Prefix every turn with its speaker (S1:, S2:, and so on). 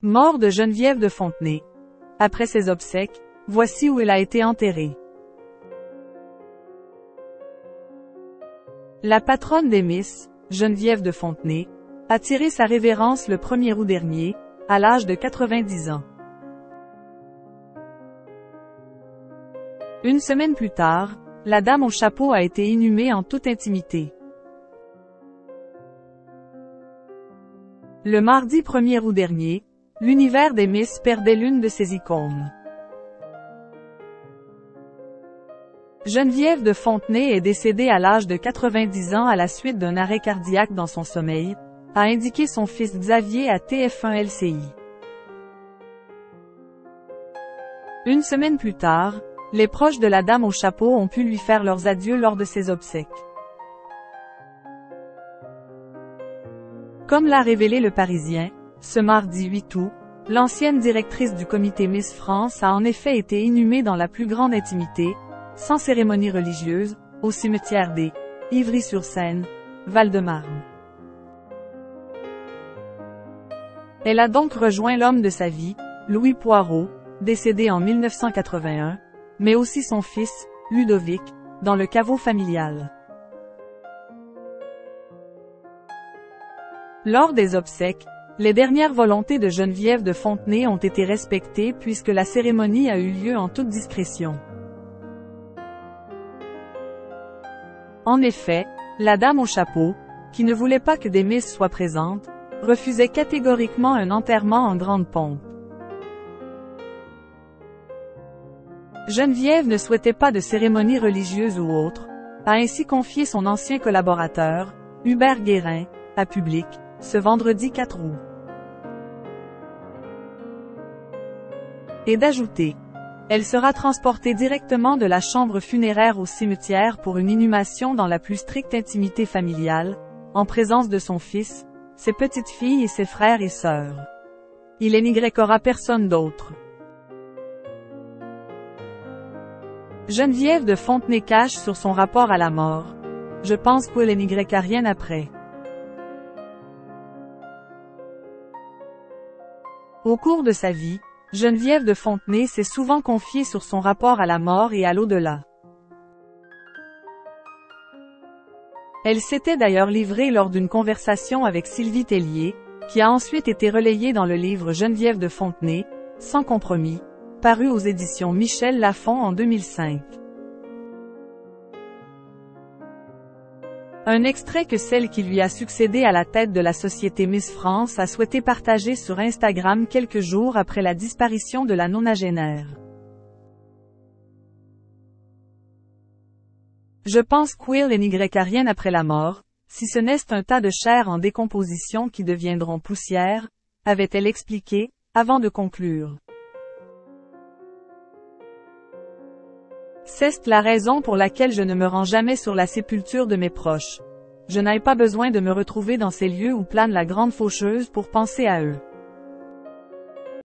S1: Mort de Geneviève de Fontenay. Après ses obsèques, voici où elle a été enterrée. La patronne des Miss, Geneviève de Fontenay, a tiré sa révérence le 1er août dernier, à l'âge de 90 ans. Une semaine plus tard, la dame au chapeau a été inhumée en toute intimité. Le mardi 1er août dernier, l'univers des Miss perdait l'une de ses icônes. Geneviève de Fontenay est décédée à l'âge de 90 ans à la suite d'un arrêt cardiaque dans son sommeil, a indiqué son fils Xavier à TF1 LCI. Une semaine plus tard, les proches de la dame au chapeau ont pu lui faire leurs adieux lors de ses obsèques. Comme l'a révélé Le Parisien, ce mardi 8 août, l'ancienne directrice du comité Miss France a en effet été inhumée dans la plus grande intimité, sans cérémonie religieuse, au cimetière des Ivry-sur-Seine, Val-de-Marne. Elle a donc rejoint l'homme de sa vie, Louis Poirot, décédé en 1981, mais aussi son fils, Ludovic, dans le caveau familial. Lors des obsèques, les dernières volontés de Geneviève de Fontenay ont été respectées puisque la cérémonie a eu lieu en toute discrétion. En effet, la dame au chapeau, qui ne voulait pas que des Miss soient présentes, refusait catégoriquement un enterrement en grande pompe. Geneviève ne souhaitait pas de cérémonie religieuse ou autre, a ainsi confié son ancien collaborateur, Hubert Guérin, à Public, ce vendredi 4 août. Et d'ajouter: elle sera transportée directement de la chambre funéraire au cimetière pour une inhumation dans la plus stricte intimité familiale, en présence de son fils, ses petites filles et ses frères et sœurs. Il n'y-aura personne d'autre. Geneviève de Fontenay cache sur son rapport à la mort. Je pense qu'il n'y a rien après. Au cours de sa vie, Geneviève de Fontenay s'est souvent confiée sur son rapport à la mort et à l'au-delà. Elle s'était d'ailleurs livrée lors d'une conversation avec Sylvie Tellier, qui a ensuite été relayée dans le livre Geneviève de Fontenay, Sans compromis, paru aux éditions Michel Lafon en 2005. Un extrait que celle qui lui a succédé à la tête de la société Miss France a souhaité partager sur Instagram quelques jours après la disparition de la nonagénaire. Je pense qu'il n'y a rien après la mort, si ce n'est un tas de chair en décomposition qui deviendront poussière, avait-elle expliqué, avant de conclure. C'est la raison pour laquelle je ne me rends jamais sur la sépulture de mes proches. Je n'ai pas besoin de me retrouver dans ces lieux où plane la grande faucheuse pour penser à eux.